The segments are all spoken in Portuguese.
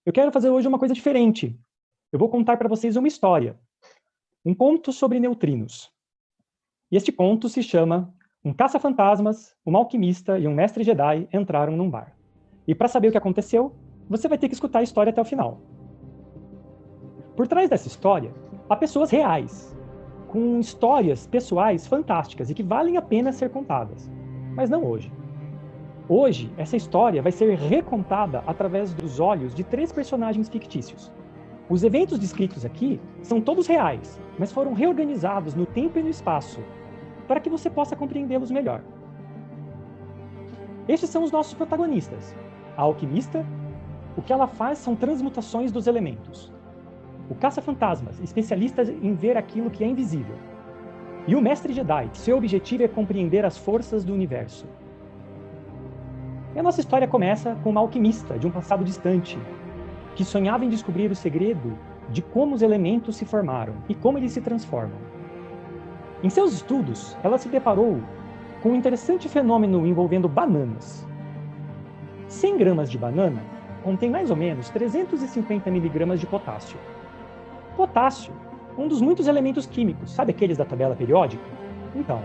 Eu quero fazer hoje uma coisa diferente. Eu vou contar para vocês uma história. Um conto sobre neutrinos. E este conto se chama Um caça-fantasmas, um alquimista e um mestre Jedi entraram num bar. E para saber o que aconteceu, você vai ter que escutar a história até o final. Por trás dessa história, há pessoas reais, com histórias pessoais fantásticas e que valem a pena ser contadas. Mas não hoje. Hoje, essa história vai ser recontada através dos olhos de 3 personagens fictícios. Os eventos descritos aqui são todos reais, mas foram reorganizados no tempo e no espaço, para que você possa compreendê-los melhor. Estes são os nossos protagonistas. A alquimista, o que ela faz são transmutações dos elementos. O caça-fantasmas, especialista em ver aquilo que é invisível. E o mestre Jedi, que seu objetivo é compreender as forças do universo. E a nossa história começa com uma alquimista de um passado distante, que sonhava em descobrir o segredo de como os elementos se formaram e como eles se transformam. Em seus estudos, ela se deparou com um interessante fenômeno envolvendo bananas. 100 gramas de banana contém mais ou menos 350 miligramas de potássio. Potássio, um dos muitos elementos químicos, sabe aqueles da tabela periódica? Então,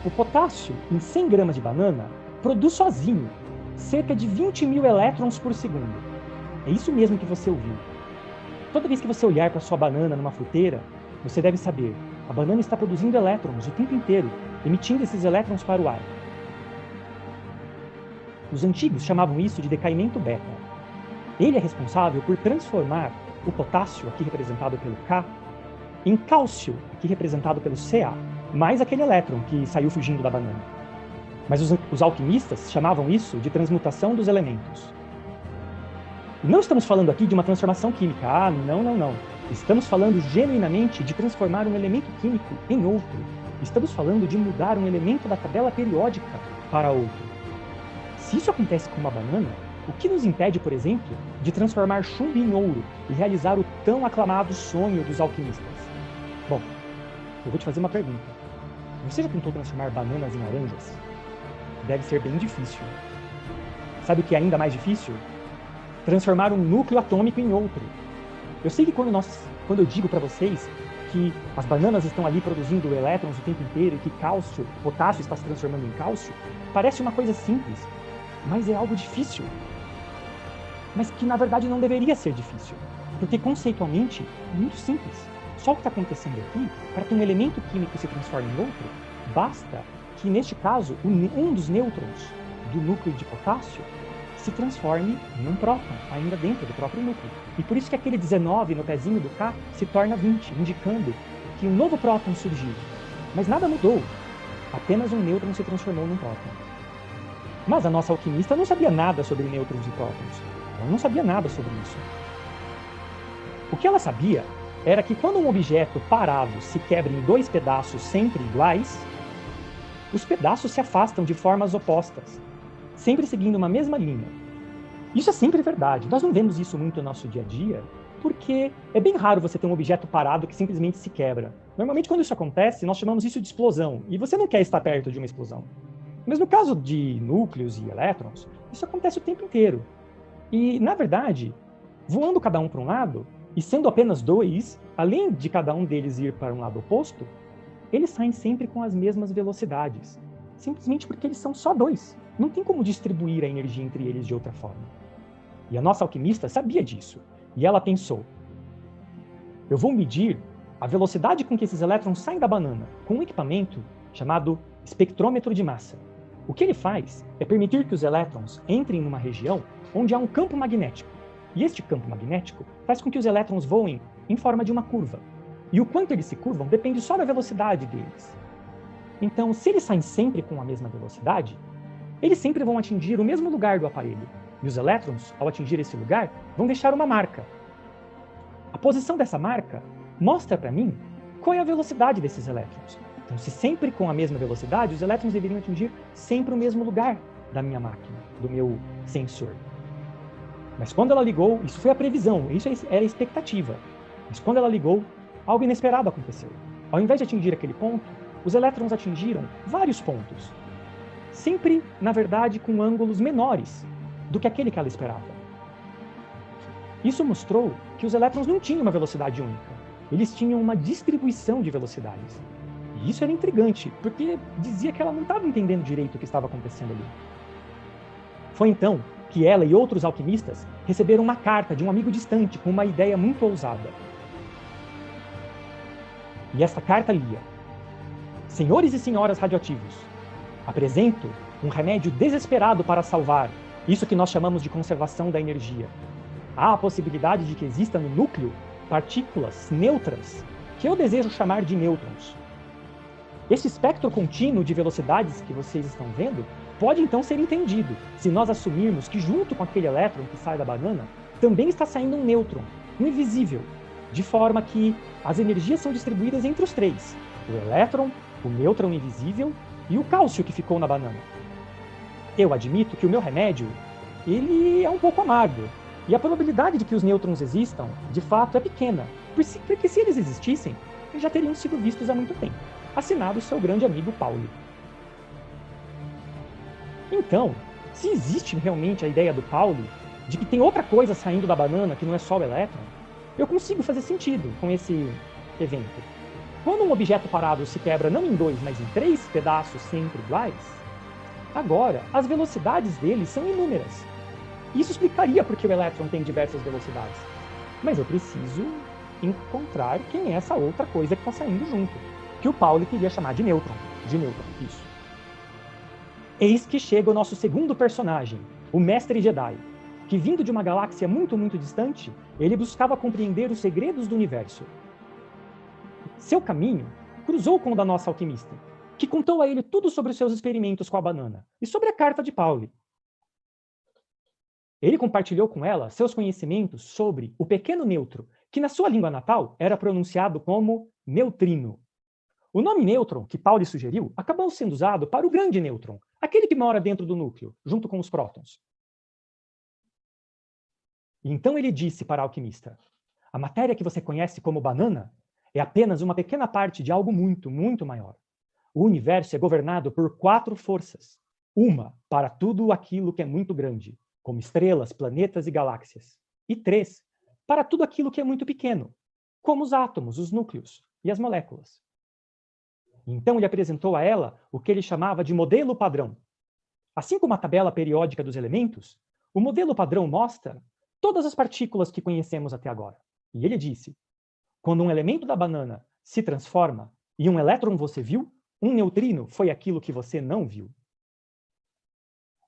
o potássio em 100 gramas de banana produz sozinho cerca de 20 mil elétrons por segundo. É isso mesmo que você ouviu. Toda vez que você olhar para sua banana numa fruteira, você deve saber, a banana está produzindo elétrons o tempo inteiro, emitindo esses elétrons para o ar. Os antigos chamavam isso de decaimento beta. Ele é responsável por transformar o potássio, aqui representado pelo K, em cálcio, aqui representado pelo Ca, mais aquele elétron que saiu fugindo da banana. Mas os alquimistas chamavam isso de transmutação dos elementos. E não estamos falando aqui de uma transformação química. Ah, não. Estamos falando genuinamente de transformar um elemento químico em outro. Estamos falando de mudar um elemento da tabela periódica para outro. Se isso acontece com uma banana, o que nos impede, por exemplo, de transformar chumbo em ouro e realizar o tão aclamado sonho dos alquimistas? Bom, eu vou te fazer uma pergunta. Você já tentou transformar bananas em laranjas? Deve ser bem difícil. Sabe o que é ainda mais difícil? Transformar um núcleo atômico em outro. Eu sei que quando eu digo para vocês que as bananas estão ali produzindo elétrons o tempo inteiro e que potássio está se transformando em cálcio, parece uma coisa simples, mas é algo difícil. Mas que na verdade não deveria ser difícil, porque conceitualmente é muito simples. Só o que está acontecendo aqui, para que um elemento químico se transforme em outro, basta que, neste caso, um dos nêutrons do núcleo de potássio se transforme em um próton, ainda dentro do próprio núcleo. E por isso que aquele 19 no pezinho do K se torna 20, indicando que um novo próton surgiu. Mas nada mudou, apenas um nêutron se transformou num próton. Mas a nossa alquimista não sabia nada sobre nêutrons e prótons. Ela não sabia nada sobre isso. O que ela sabia era que quando um objeto parado se quebra em 2 pedaços sempre iguais, os pedaços se afastam de formas opostas, sempre seguindo uma mesma linha. Isso é sempre verdade. Nós não vemos isso muito no nosso dia a dia, porque é bem raro você ter um objeto parado que simplesmente se quebra. Normalmente, quando isso acontece, nós chamamos isso de explosão, e você não quer estar perto de uma explosão. Mas no caso de núcleos e elétrons, isso acontece o tempo inteiro. E, na verdade, voando cada um para um lado, e sendo apenas 2, além de cada um deles ir para um lado oposto, eles saem sempre com as mesmas velocidades, simplesmente porque eles são só 2. Não tem como distribuir a energia entre eles de outra forma. E a nossa alquimista sabia disso, e ela pensou: eu vou medir a velocidade com que esses elétrons saem da banana com um equipamento chamado espectrômetro de massa. O que ele faz é permitir que os elétrons entrem numa região onde há um campo magnético. E este campo magnético faz com que os elétrons voem em forma de uma curva. E o quanto eles se curvam depende só da velocidade deles. Então, se eles saem sempre com a mesma velocidade, eles sempre vão atingir o mesmo lugar do aparelho. E os elétrons, ao atingir esse lugar, vão deixar uma marca. A posição dessa marca mostra para mim qual é a velocidade desses elétrons. Então, se sempre com a mesma velocidade, os elétrons deveriam atingir sempre o mesmo lugar da minha máquina, do meu sensor. Mas quando ela ligou, isso foi a previsão, isso era a expectativa. Mas quando ela ligou, algo inesperado aconteceu. Ao invés de atingir aquele ponto, os elétrons atingiram vários pontos. Sempre, na verdade, com ângulos menores do que aquele que ela esperava. Isso mostrou que os elétrons não tinham uma velocidade única. Eles tinham uma distribuição de velocidades. E isso era intrigante, porque dizia que ela não estava entendendo direito o que estava acontecendo ali. Foi então que ela e outros alquimistas receberam uma carta de um amigo distante com uma ideia muito ousada. E esta carta lia: Senhores e senhoras radioativos, apresento um remédio desesperado para salvar isso que nós chamamos de conservação da energia. Há a possibilidade de que exista no núcleo partículas neutras, que eu desejo chamar de nêutrons. Esse espectro contínuo de velocidades que vocês estão vendo pode então ser entendido se nós assumirmos que junto com aquele elétron que sai da banana, também está saindo um nêutron, um invisível, de forma que as energias são distribuídas entre os três: o elétron, o nêutron invisível e o cálcio que ficou na banana. Eu admito que o meu remédio, ele é um pouco amargo, e a probabilidade de que os nêutrons existam, de fato, é pequena, porque se eles existissem, eles já teriam sido vistos há muito tempo. Assinado seu grande amigo Pauli. Então, se existe realmente a ideia do Pauli de que tem outra coisa saindo da banana que não é só o elétron, eu consigo fazer sentido com esse evento. Quando um objeto parado se quebra não em 2, mas em 3 pedaços sempre iguais, agora as velocidades dele são inúmeras. Isso explicaria por que o elétron tem diversas velocidades. Mas eu preciso encontrar quem é essa outra coisa que está saindo junto, que o Pauli queria chamar de nêutron. Isso. Eis que chega o nosso segundo personagem, o Mestre Jedi, que vindo de uma galáxia muito, muito distante, ele buscava compreender os segredos do universo. Seu caminho cruzou com o da nossa alquimista, que contou a ele tudo sobre os seus experimentos com a banana e sobre a carta de Pauli. Ele compartilhou com ela seus conhecimentos sobre o pequeno nêutron, que na sua língua natal era pronunciado como neutrino. O nome nêutron, que Pauli sugeriu, acabou sendo usado para o grande nêutron, aquele que mora dentro do núcleo, junto com os prótons. E então ele disse para a alquimista: a matéria que você conhece como banana é apenas uma pequena parte de algo muito, muito maior. O universo é governado por 4 forças. Uma para tudo aquilo que é muito grande, como estrelas, planetas e galáxias. E 3 para tudo aquilo que é muito pequeno, como os átomos, os núcleos e as moléculas. Então ele apresentou a ela o que ele chamava de modelo padrão. Assim como a tabela periódica dos elementos, o modelo padrão mostra todas as partículas que conhecemos até agora. E ele disse: quando um elemento da banana se transforma e um elétron você viu, um neutrino foi aquilo que você não viu.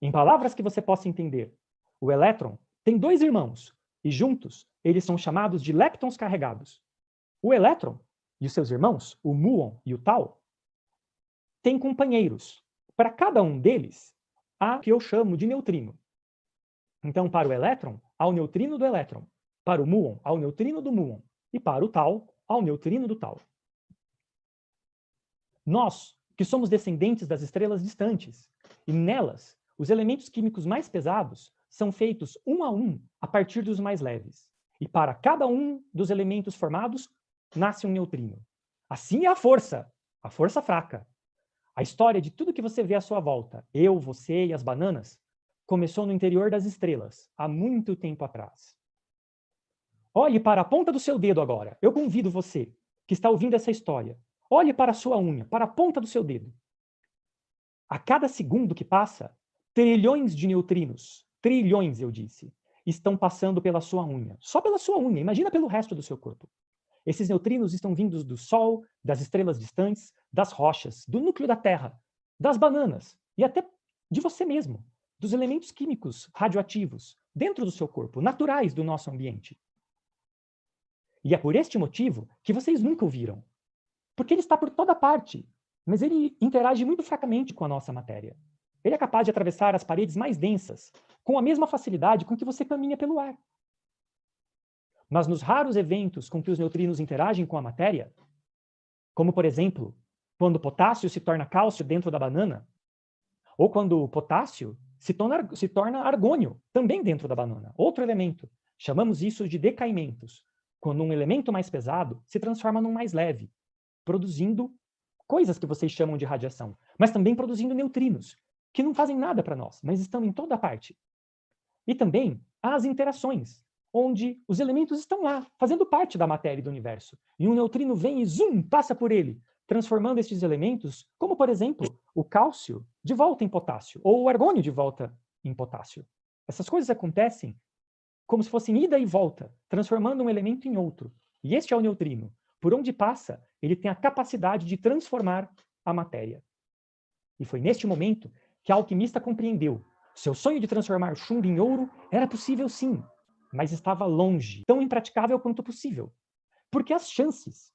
Em palavras que você possa entender, o elétron tem 2 irmãos, e juntos eles são chamados de leptons carregados. O elétron e os seus irmãos, o muon e o tau, têm companheiros. Para cada um deles, há o que eu chamo de neutrino. Então, para o elétron, há o neutrino do elétron. Para o muon, há o neutrino do muon. E para o tau, há o neutrino do tau. Nós, que somos descendentes das estrelas distantes, e nelas, os elementos químicos mais pesados são feitos um a partir dos mais leves. E para cada um dos elementos formados, nasce um neutrino. Assim é a força fraca. A história de tudo que você vê à sua volta, eu, você e as bananas, começou no interior das estrelas, há muito tempo atrás. Olhe para a ponta do seu dedo agora. Eu convido você, que está ouvindo essa história, olhe para a sua unha, para a ponta do seu dedo. A cada segundo que passa, trilhões de neutrinos, trilhões, eu disse, estão passando pela sua unha. Só pela sua unha, imagina pelo resto do seu corpo. Esses neutrinos estão vindos do Sol, das estrelas distantes, das rochas, do núcleo da Terra, das bananas e até de você mesmo, dos elementos químicos radioativos dentro do seu corpo, naturais do nosso ambiente. E é por este motivo que vocês nunca o viram. Porque ele está por toda parte, mas ele interage muito fracamente com a nossa matéria. Ele é capaz de atravessar as paredes mais densas com a mesma facilidade com que você caminha pelo ar. Mas nos raros eventos com que os neutrinos interagem com a matéria, como, por exemplo, quando o potássio se torna cálcio dentro da banana, ou quando o potássio se torna argônio também dentro da banana, outro elemento. Chamamos isso de decaimentos, quando um elemento mais pesado se transforma num mais leve, produzindo coisas que vocês chamam de radiação, mas também produzindo neutrinos, que não fazem nada para nós, mas estão em toda parte. E também há as interações. onde os elementos estão lá, fazendo parte da matéria e do universo. E um neutrino vem e, zoom, passa por ele, transformando estes elementos, como, por exemplo, o cálcio de volta em potássio, ou o argônio de volta em potássio. Essas coisas acontecem como se fossem ida e volta, transformando um elemento em outro. E este é o neutrino. Por onde passa, ele tem a capacidade de transformar a matéria. E foi neste momento que a alquimista compreendeu. Seu sonho de transformar chumbo em ouro era possível sim, mas estava longe, tão impraticável quanto possível. Porque as chances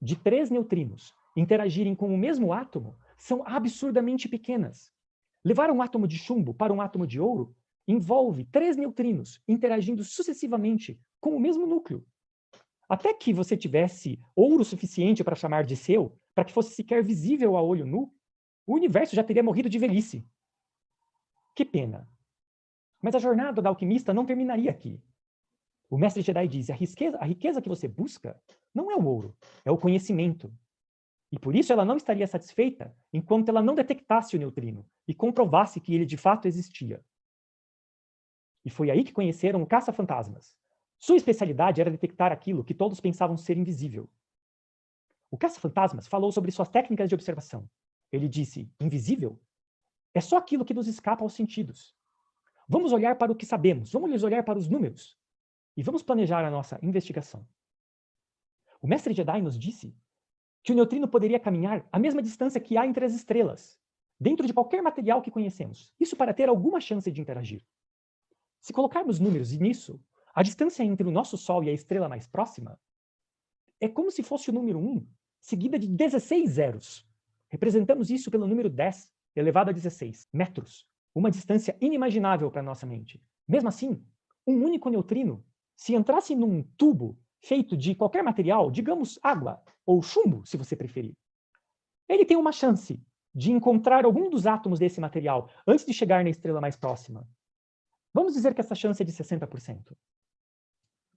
de 3 neutrinos interagirem com o mesmo átomo são absurdamente pequenas. Levar um átomo de chumbo para um átomo de ouro envolve 3 neutrinos interagindo sucessivamente com o mesmo núcleo. Até que você tivesse ouro suficiente para chamar de seu, para que fosse sequer visível a olho nu, o universo já teria morrido de velhice. Que pena. Mas a jornada da alquimista não terminaria aqui. O mestre Jedi diz: a riqueza que você busca não é o ouro, é o conhecimento. E por isso ela não estaria satisfeita enquanto ela não detectasse o neutrino e comprovasse que ele de fato existia. E foi aí que conheceram o caça-fantasmas. Sua especialidade era detectar aquilo que todos pensavam ser invisível. O caça-fantasmas falou sobre suas técnicas de observação. Ele disse: invisível é só aquilo que nos escapa aos sentidos. Vamos olhar para o que sabemos, vamos olhar para os números e vamos planejar a nossa investigação. O mestre Jedi nos disse que o neutrino poderia caminhar a mesma distância que há entre as estrelas, dentro de qualquer material que conhecemos. Isso para ter alguma chance de interagir. Se colocarmos números nisso, a distância entre o nosso Sol e a estrela mais próxima é como se fosse o número 1, seguida de 16 zeros. Representamos isso pelo número 10, elevado a 16 metros. Uma distância inimaginável para a nossa mente. Mesmo assim, um único neutrino, se entrasse num tubo feito de qualquer material, digamos água ou chumbo, se você preferir, ele tem uma chance de encontrar algum dos átomos desse material antes de chegar na estrela mais próxima. Vamos dizer que essa chance é de 60%.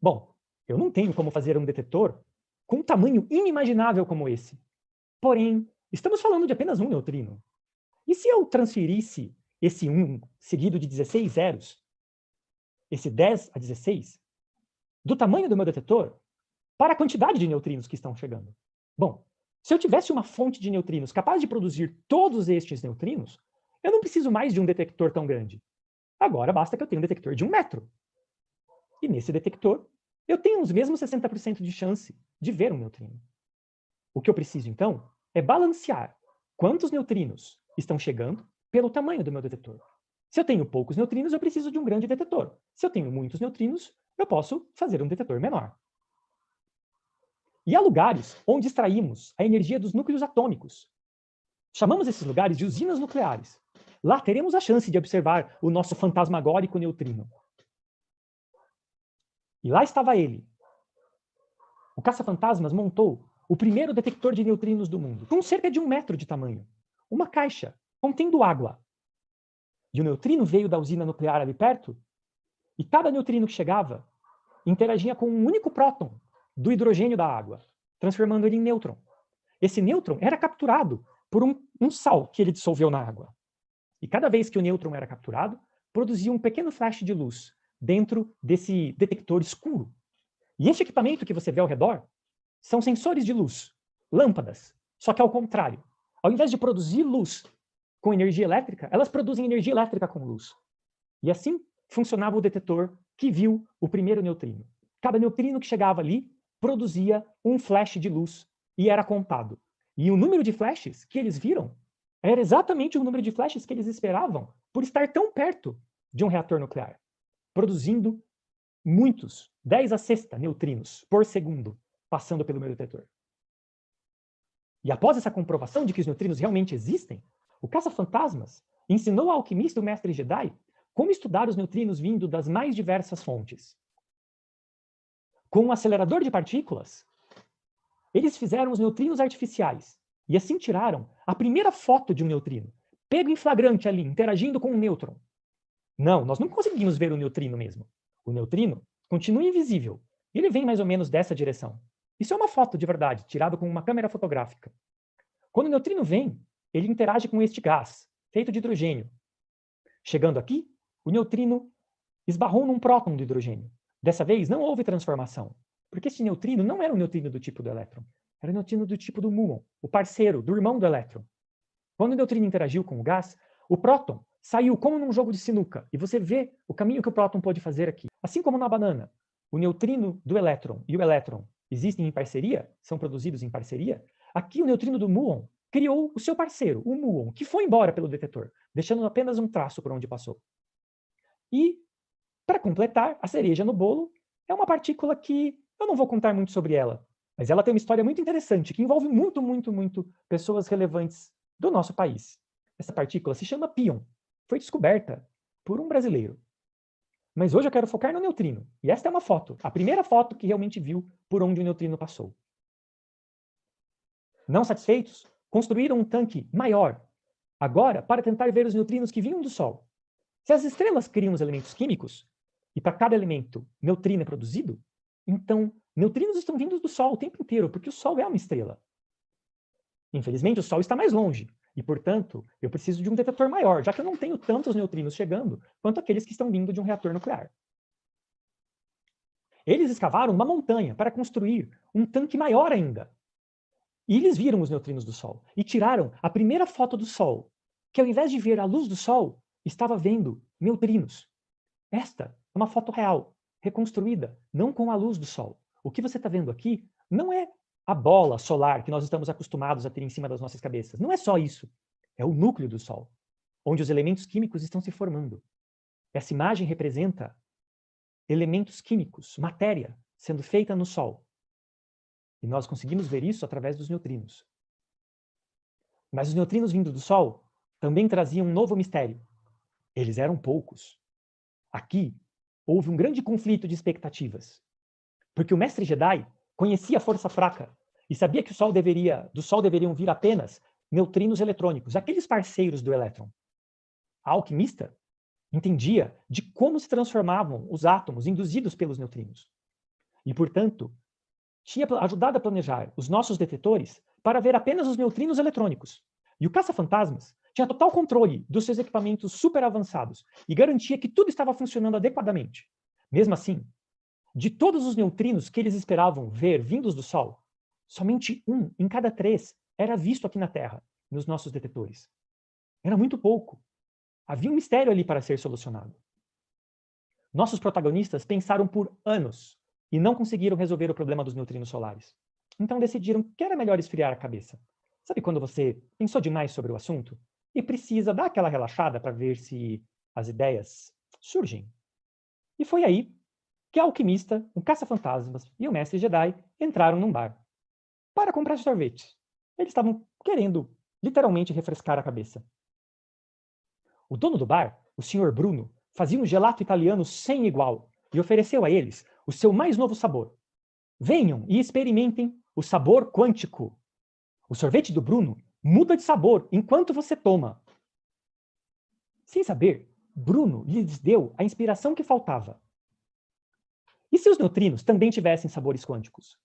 Bom, eu não tenho como fazer um detetor com um tamanho inimaginável como esse. Porém, estamos falando de apenas um neutrino. E se eu transferisse esse 1 seguido de 16 zeros, esse 10 a 16, do tamanho do meu detetor para a quantidade de neutrinos que estão chegando? Bom, se eu tivesse uma fonte de neutrinos capaz de produzir todos estes neutrinos, eu não preciso mais de um detector tão grande. Agora basta que eu tenha um detector de 1 metro. E nesse detector, eu tenho os mesmos 60% de chance de ver um neutrino. O que eu preciso, então, é balancear quantos neutrinos estão chegando pelo tamanho do meu detetor. Se eu tenho poucos neutrinos, eu preciso de um grande detetor. Se eu tenho muitos neutrinos, eu posso fazer um detetor menor. E há lugares onde extraímos a energia dos núcleos atômicos. Chamamos esses lugares de usinas nucleares. Lá teremos a chance de observar o nosso fantasmagórico neutrino. E lá estava ele. O caça-fantasmas montou o primeiro detector de neutrinos do mundo, com cerca de 1 metro de tamanho. Uma caixa contendo água. E o neutrino veio da usina nuclear ali perto, e cada neutrino que chegava interagia com um único próton do hidrogênio da água, transformando ele em nêutron. Esse nêutron era capturado por um sal que ele dissolveu na água. E cada vez que o nêutron era capturado, produzia um pequeno flash de luz dentro desse detector escuro. E este equipamento que você vê ao redor são sensores de luz, lâmpadas, só que ao contrário. Ao invés de produzir luz com energia elétrica, elas produzem energia elétrica com luz. E assim funcionava o detetor que viu o primeiro neutrino. Cada neutrino que chegava ali produzia um flash de luz e era contado. E o número de flashes que eles viram era exatamente o número de flashes que eles esperavam por estar tão perto de um reator nuclear, produzindo muitos, 10 a sexta neutrinos por segundo, passando pelo meu detetor. E após essa comprovação de que os neutrinos realmente existem, o caça-fantasmas ensinou ao alquimista e o mestre Jedi como estudar os neutrinos vindo das mais diversas fontes. Com um acelerador de partículas, eles fizeram os neutrinos artificiais e assim tiraram a primeira foto de um neutrino, pego em flagrante ali, interagindo com um nêutron. Não, nós não conseguimos ver o neutrino mesmo. O neutrino continua invisível. E ele vem mais ou menos dessa direção. Isso é uma foto de verdade, tirada com uma câmera fotográfica. Quando o neutrino vem, ele interage com este gás, feito de hidrogênio. Chegando aqui, o neutrino esbarrou num próton do hidrogênio. Dessa vez, não houve transformação, porque esse neutrino não era um neutrino do tipo do elétron, era um neutrino do tipo do muon, o parceiro, do irmão do elétron. Quando o neutrino interagiu com o gás, o próton saiu como num jogo de sinuca, e você vê o caminho que o próton pode fazer aqui. Assim como na banana, o neutrino do elétron e o elétron existem em parceria, são produzidos em parceria, aqui o neutrino do muon criou o seu parceiro, o muon, que foi embora pelo detetor, deixando apenas um traço por onde passou. E, para completar, a cereja no bolo é uma partícula que eu não vou contar muito sobre ela, mas ela tem uma história muito interessante, que envolve muito pessoas relevantes do nosso país. Essa partícula se chama pion. Foi descoberta por um brasileiro. Mas hoje eu quero focar no neutrino. E esta é uma foto, a primeira foto que realmente viu por onde o neutrino passou. Não satisfeitos, construíram um tanque maior, agora para tentar ver os neutrinos que vinham do Sol. Se as estrelas criam os elementos químicos, e para cada elemento neutrino é produzido, então neutrinos estão vindo do Sol o tempo inteiro, porque o Sol é uma estrela. Infelizmente, o Sol está mais longe, e, portanto, eu preciso de um detetor maior, já que eu não tenho tantos neutrinos chegando quanto aqueles que estão vindo de um reator nuclear. Eles escavaram uma montanha para construir um tanque maior ainda. E eles viram os neutrinos do Sol e tiraram a primeira foto do Sol, que ao invés de ver a luz do Sol, estava vendo neutrinos. Esta é uma foto real, reconstruída, não com a luz do Sol. O que você está vendo aqui não é a bola solar que nós estamos acostumados a ter em cima das nossas cabeças. Não é só isso. É o núcleo do Sol, onde os elementos químicos estão se formando. Essa imagem representa elementos químicos, matéria, sendo feita no Sol. E nós conseguimos ver isso através dos neutrinos. Mas os neutrinos vindo do Sol também traziam um novo mistério. Eles eram poucos. Aqui, houve um grande conflito de expectativas. Porque o mestre Jedi conhecia a força fraca e sabia que do Sol deveriam vir apenas neutrinos eletrônicos, aqueles parceiros do elétron. A alquimista entendia de como se transformavam os átomos induzidos pelos neutrinos. E, portanto, tinha ajudado a planejar os nossos detetores para ver apenas os neutrinos eletrônicos. E o caça-fantasmas tinha total controle dos seus equipamentos super avançados e garantia que tudo estava funcionando adequadamente. Mesmo assim, de todos os neutrinos que eles esperavam ver vindos do Sol, somente 1 em cada 3 era visto aqui na Terra, nos nossos detetores. Era muito pouco. Havia um mistério ali para ser solucionado. Nossos protagonistas pensaram por anos e não conseguiram resolver o problema dos neutrinos solares. Então decidiram que era melhor esfriar a cabeça. Sabe quando você pensou demais sobre o assunto e precisa dar aquela relaxada para ver se as ideias surgem? E foi aí que a alquimista, o caça-fantasmas e o mestre Jedi entraram num bar para comprar sorvetes. Eles estavam querendo literalmente refrescar a cabeça. O dono do bar, o Sr. Bruno, fazia um gelato italiano sem igual e ofereceu a eles o seu mais novo sabor. Venham e experimentem o sabor quântico. O sorvete do Bruno muda de sabor enquanto você toma. Sem saber, Bruno lhes deu a inspiração que faltava. E se os neutrinos também tivessem sabores quânticos?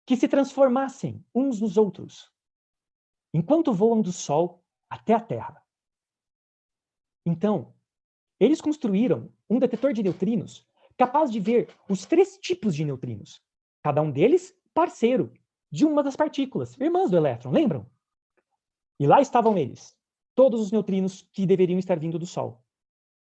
Que se transformassem uns nos outros, enquanto voam do Sol até a Terra. Então, eles construíram um detetor de neutrinos capaz de ver os 3 tipos de neutrinos, cada um deles parceiro de uma das partículas, irmãs do elétron, lembram? E lá estavam eles, todos os neutrinos que deveriam estar vindo do Sol.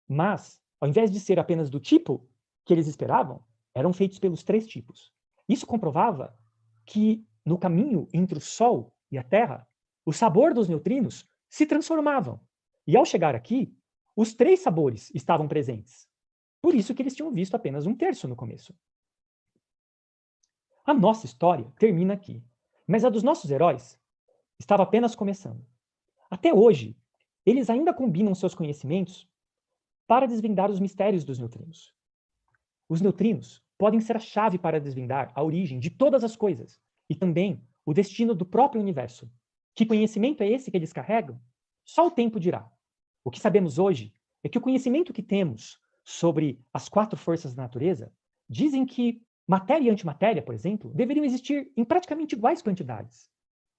Mas, ao invés de ser apenas do tipo que eles esperavam, eram feitos pelos 3 tipos. Isso comprovava que, no caminho entre o Sol e a Terra, o sabor dos neutrinos se transformavam. E ao chegar aqui, os 3 sabores estavam presentes. Por isso que eles tinham visto apenas 1/3 no começo. A nossa história termina aqui, mas a dos nossos heróis estava apenas começando. Até hoje, eles ainda combinam seus conhecimentos para desvendar os mistérios dos neutrinos. Os neutrinos podem ser a chave para desvendar a origem de todas as coisas e também o destino do próprio universo. Que conhecimento é esse que eles carregam? Só o tempo dirá. O que sabemos hoje é que o conhecimento que temos sobre as 4 forças da natureza dizem que matéria e antimatéria, por exemplo, deveriam existir em praticamente iguais quantidades.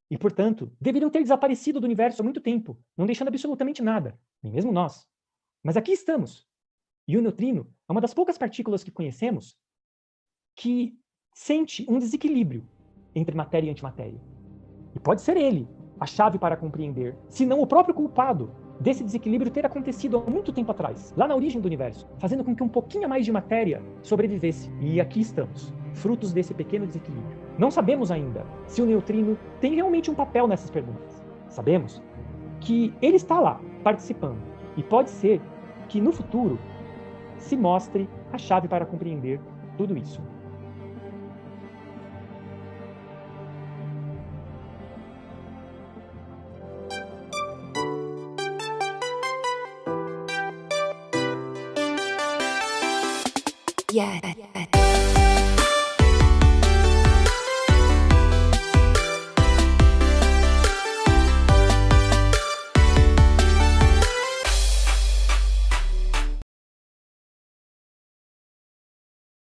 E, portanto, deveriam ter desaparecido do universo há muito tempo, não deixando absolutamente nada, nem mesmo nós. Mas aqui estamos. E o neutrino é uma das poucas partículas que conhecemos que sente um desequilíbrio entre matéria e antimatéria. E pode ser ele a chave para compreender, se não o próprio culpado desse desequilíbrio ter acontecido há muito tempo atrás, lá na origem do universo, fazendo com que um pouquinho a mais de matéria sobrevivesse. E aqui estamos, frutos desse pequeno desequilíbrio. Não sabemos ainda se o neutrino tem realmente um papel nessas perguntas. Sabemos que ele está lá, participando. E pode ser que no futuro se mostre a chave para compreender tudo isso. Yeah.